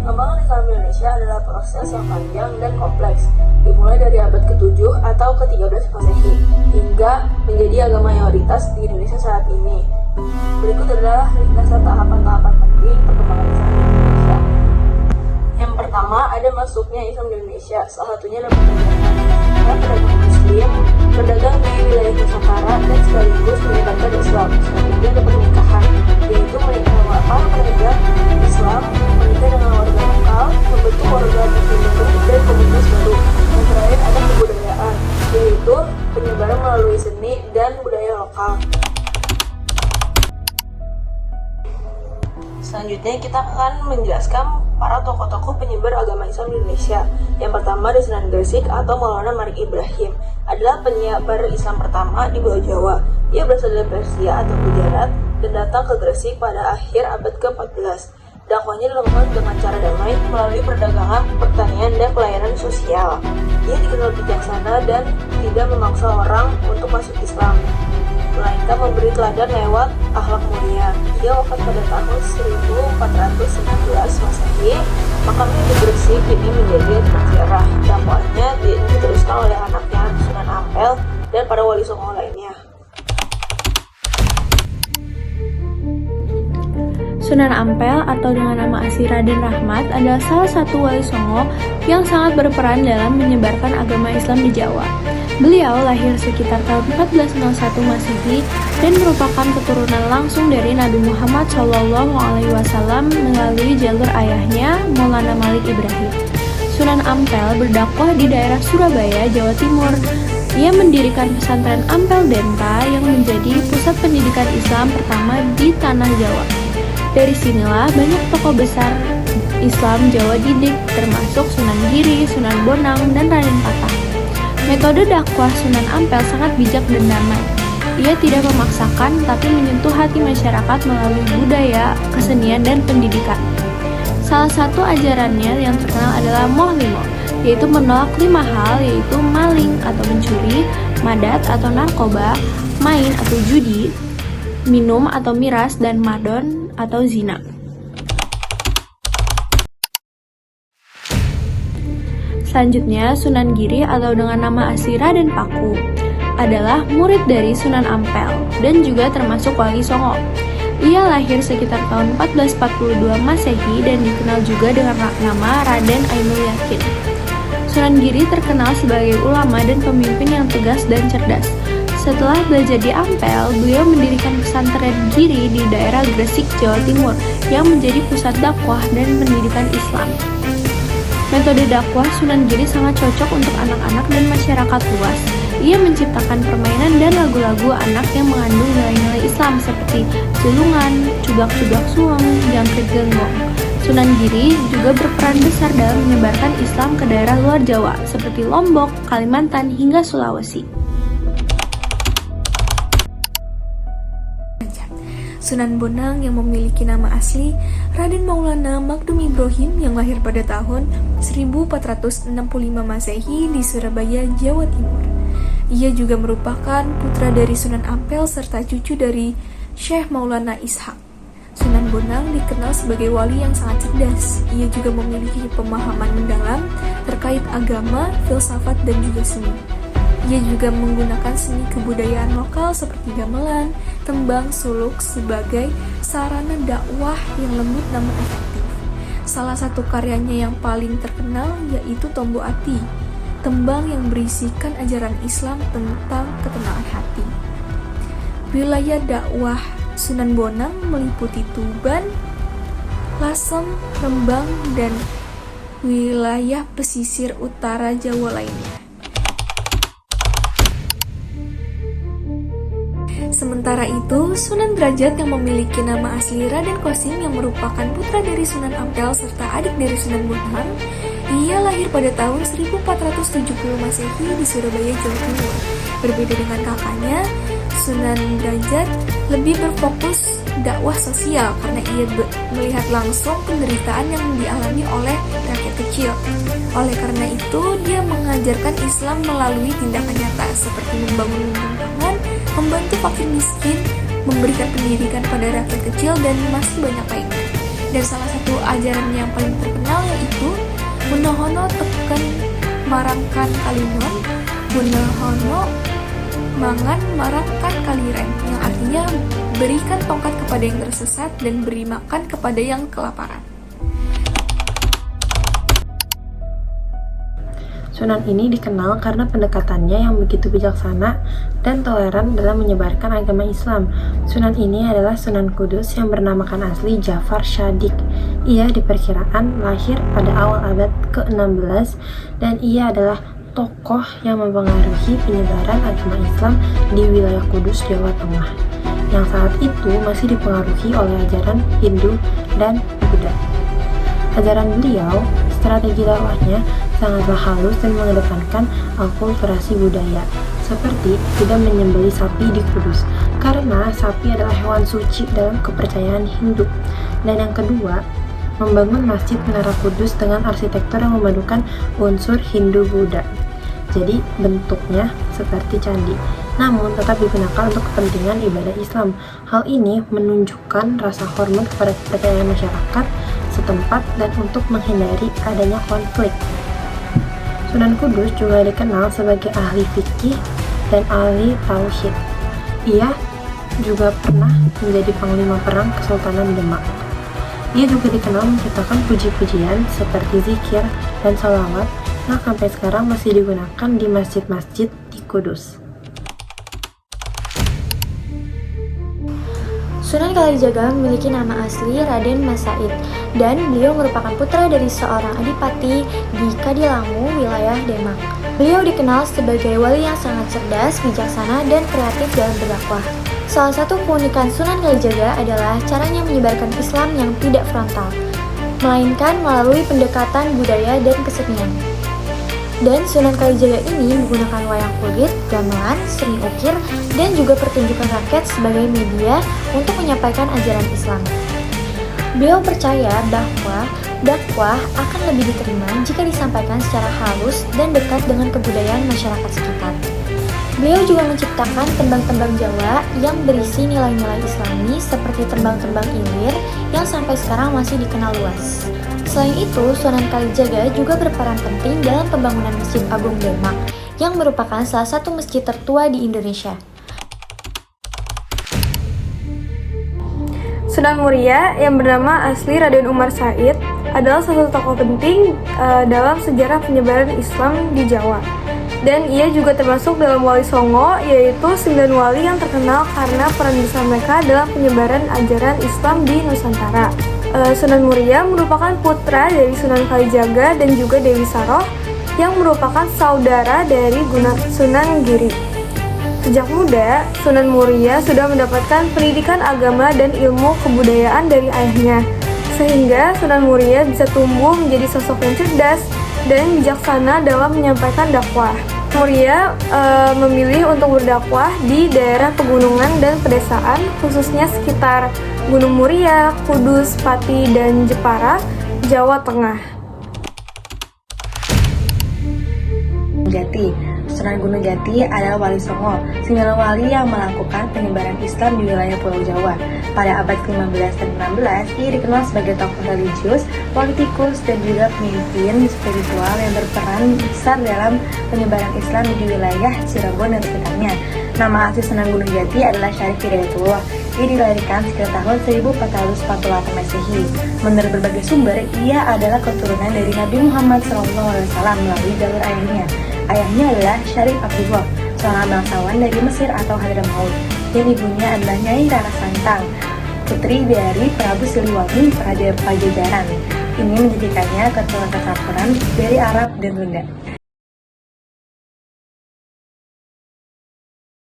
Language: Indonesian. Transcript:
Perkembangan Islam Indonesia adalah proses yang panjang dan kompleks, dimulai dari abad ke-7 atau ke-13 Masehi, hingga menjadi agama mayoritas di Indonesia saat ini. Berikut adalah ringkasan tahapan-tahapan penting perkembangan Islam di Indonesia. Yang pertama, ada masuknya Islam di Indonesia, salah satunya adalah perdagangan. Para pedagang Muslim berdagang di wilayah Nusantara dan sekaligus menyebarkan Islam. Selanjutnya ada pernikahan, yaitu para pedagang Islam menikah dengan warga lokal, membentuk warga Muslim baru dan komunitas baru. Yang terakhir ada kebudayaan, yaitu penyebaran melalui seni dan budaya lokal. Selanjutnya kita akan menjelaskan para tokoh-tokoh penyebar agama Islam di Indonesia. Yang pertama ada Sunan Gresik atau Maulana Malik Ibrahim, adalah penyebar Islam pertama di Pulau Jawa. Ia berasal dari Persia atau Gujarat dan datang ke Gresik pada akhir abad ke-14. Dakwahnya dilakukan dengan cara damai melalui perdagangan, pertanian, dan pelayanan sosial. Ia dikenal bijaksana dan tidak memaksa orang untuk masuk Islam, melainkan memberi teladan lewat akhlak mulia. Ia wafat pada tahun 1419 Masehi. Makamnya di Gresik ini menjadi sejarah. Dakwahnya diteruskan oleh anaknya Sunan Ampel dan para wali songo lainnya. Sunan Ampel atau dengan nama asli Raden Rahmat adalah salah satu wali songo yang sangat berperan dalam menyebarkan agama Islam di Jawa. Beliau lahir sekitar tahun 1401 Masehi dan merupakan keturunan langsung dari Nabi Muhammad SAW melalui jalur ayahnya, Maulana Malik Ibrahim. Sunan Ampel berdakwah di daerah Surabaya, Jawa Timur. Ia mendirikan pesantren Ampel Denta yang menjadi pusat pendidikan Islam pertama di tanah Jawa. Dari sinilah banyak tokoh besar Islam Jawa didik, termasuk Sunan Giri, Sunan Bonang, dan Raden Patah. Metode dakwah Sunan Ampel sangat bijak dan damai. Ia tidak memaksakan, tapi menyentuh hati masyarakat melalui budaya, kesenian, dan pendidikan. Salah satu ajarannya yang terkenal adalah Moh Limo, yaitu menolak 5 hal, yaitu maling atau mencuri, madat atau narkoba, main atau judi, minum atau miras, dan madon atau zina. Selanjutnya, Sunan Giri atau dengan nama asli Raden Paku adalah murid dari Sunan Ampel dan juga termasuk wali songo. Ia lahir sekitar tahun 1442 Masehi dan dikenal juga dengan nama Raden Ainul Yakin. Sunan Giri terkenal sebagai ulama dan pemimpin yang tegas dan cerdas. Setelah belajar di Ampel, beliau mendirikan pesantren Giri di daerah Gresik, Jawa Timur yang menjadi pusat dakwah dan pendidikan Islam. Metode dakwah Sunan Giri sangat cocok untuk anak-anak dan masyarakat luas. Ia menciptakan permainan dan lagu-lagu anak yang mengandung nilai-nilai Islam seperti celungan, cubak-cubak suang, jangkrik genggong. Sunan Giri juga berperan besar dalam menyebarkan Islam ke daerah luar Jawa seperti Lombok, Kalimantan, hingga Sulawesi. Sunan Bonang yang memiliki nama asli Raden Maulana Magdum Ibrahim yang lahir pada tahun 1465 Masehi di Surabaya, Jawa Timur. Ia juga merupakan putra dari Sunan Ampel serta cucu dari Syekh Maulana Ishak. Sunan Bonang dikenal sebagai wali yang sangat cerdas. Ia juga memiliki pemahaman mendalam terkait agama, filsafat, dan juga seni. Ia juga menggunakan seni kebudayaan lokal seperti gamelan, tembang, suluk sebagai sarana dakwah yang lembut namun efektif. Salah satu karyanya yang paling terkenal yaitu Tombo Ati, tembang yang berisikan ajaran Islam tentang ketenangan hati. Wilayah dakwah Sunan Bonang meliputi Tuban, Lasem, Rembang, dan wilayah pesisir utara Jawa lainnya. Sementara itu, Sunan Derajat yang memiliki nama asli Raden Qasim yang merupakan putra dari Sunan Ampel serta adik dari Sunan Bonang, ia lahir pada tahun 1470 Masehi di Surabaya, Jawa Timur. Berbeda dengan kakaknya, Sunan Derajat lebih berfokus dakwah sosial karena ia melihat langsung penderitaan yang dialami oleh rakyat kecil. Oleh karena itu, dia mengajarkan Islam melalui tindakan nyata seperti membangun lumbung pangan, membantu fakir miskin, memberikan pendidikan pada rakyat kecil, dan masih banyak lainnya. Dan salah satu ajaran yang paling terkenal yaitu Gunahono Teken Marangkan Kalinon, Gunahono Mangan Marangkan Kaliren, yang artinya berikan tongkat kepada yang tersesat dan beri makan kepada yang kelaparan. Sunan ini dikenal karena pendekatannya yang begitu bijaksana dan toleran dalam menyebarkan agama Islam. Sunan ini adalah Sunan Kudus yang bernamakan asli Jafar Shadiq. Ia diperkirakan lahir pada awal abad ke-16 dan ia adalah tokoh yang mempengaruhi penyebaran agama Islam di wilayah Kudus, Jawa Tengah, yang saat itu masih dipengaruhi oleh ajaran Hindu dan Buddha. Ajaran beliau, strategi dakwahnya sangatlah halus dan mengedepankan akulturasi budaya, seperti tidak menyembelih sapi di Kudus, karena sapi adalah hewan suci dalam kepercayaan Hindu. Dan yang kedua, membangun Masjid Menara Kudus dengan arsitektur yang memadukan unsur Hindu-Buddha. Jadi bentuknya seperti candi, namun tetap digunakan untuk kepentingan ibadah Islam. Hal ini menunjukkan rasa hormat kepada kepercayaan masyarakat setempat dan untuk menghindari adanya konflik. Sunan Kudus juga dikenal sebagai ahli fikih dan ahli tauhid. Ia juga pernah menjadi panglima perang Kesultanan Demak. Ia juga dikenal menciptakan puji-pujian seperti zikir dan sholawat yang sampai sekarang masih digunakan di masjid-masjid di Kudus. Sunan Kalijaga memiliki nama asli Raden Mas Said, dan beliau merupakan putra dari seorang adipati di Kadilangu, wilayah Demak. Beliau dikenal sebagai wali yang sangat cerdas, bijaksana, dan kreatif dalam berdakwah. Salah satu keunikan Sunan Kalijaga adalah caranya menyebarkan Islam yang tidak frontal, melainkan melalui pendekatan budaya dan kesenian. Dan Sunan Kalijaga ini menggunakan wayang kulit, gamelan, seni ukir, dan juga pertunjukan rakyat sebagai media untuk menyampaikan ajaran Islam. Beliau percaya bahwa dakwah akan lebih diterima jika disampaikan secara halus dan dekat dengan kebudayaan masyarakat sekitar. Beliau juga menciptakan tembang-tembang Jawa yang berisi nilai-nilai Islami seperti tembang-tembang Ilir yang sampai sekarang masih dikenal luas. Selain itu, Sunan Kalijaga juga berperan penting dalam pembangunan Masjid Agung Demak yang merupakan salah satu masjid tertua di Indonesia. Sunan Muria yang bernama asli Raden Umar Said adalah salah satu tokoh penting dalam sejarah penyebaran Islam di Jawa. Dan ia juga termasuk dalam Wali Songo, yaitu 9 wali yang terkenal karena peran besar mereka dalam penyebaran ajaran Islam di Nusantara. Sunan Muria merupakan putra dari Sunan Kalijaga dan juga Dewi Saroh yang merupakan saudara dari Sunan Giri. Sejak muda, Sunan Muria sudah mendapatkan pendidikan agama dan ilmu kebudayaan dari ayahnya, sehingga Sunan Muria bisa tumbuh menjadi sosok yang cerdas dan bijaksana dalam menyampaikan dakwah. Muria memilih untuk berdakwah di daerah pegunungan dan pedesaan, khususnya sekitar Gunung Muria, Kudus, Pati, dan Jepara, Jawa Tengah. Jati. Sunan Gunung Jati adalah wali Songo, 9 wali yang melakukan penyebaran Islam di wilayah Pulau Jawa. Pada abad ke-15 dan 16, ia dikenal sebagai tokoh religius, politikus, dan juga pemimpin spiritual yang berperan besar dalam penyebaran Islam di wilayah Cirebon dan sekitarnya. Nama asli Sunan Gunung Jati adalah Syarif Hidayatullah. Ia dilahirkan sekitar tahun 1448 Masehi. Menurut berbagai sumber, ia adalah keturunan dari Nabi Muhammad SAW melalui jalur ayahnya. Ayahnya adalah Syarif Abdullah, seorang bangsawan dari Mesir atau Hadramaut, dan ibunya adalah Nyai Rara Santang, putri dari Prabu Siliwangi Pajajaran. Ini menjadikannya keturunan kesatuan dari Arab dan Sunda.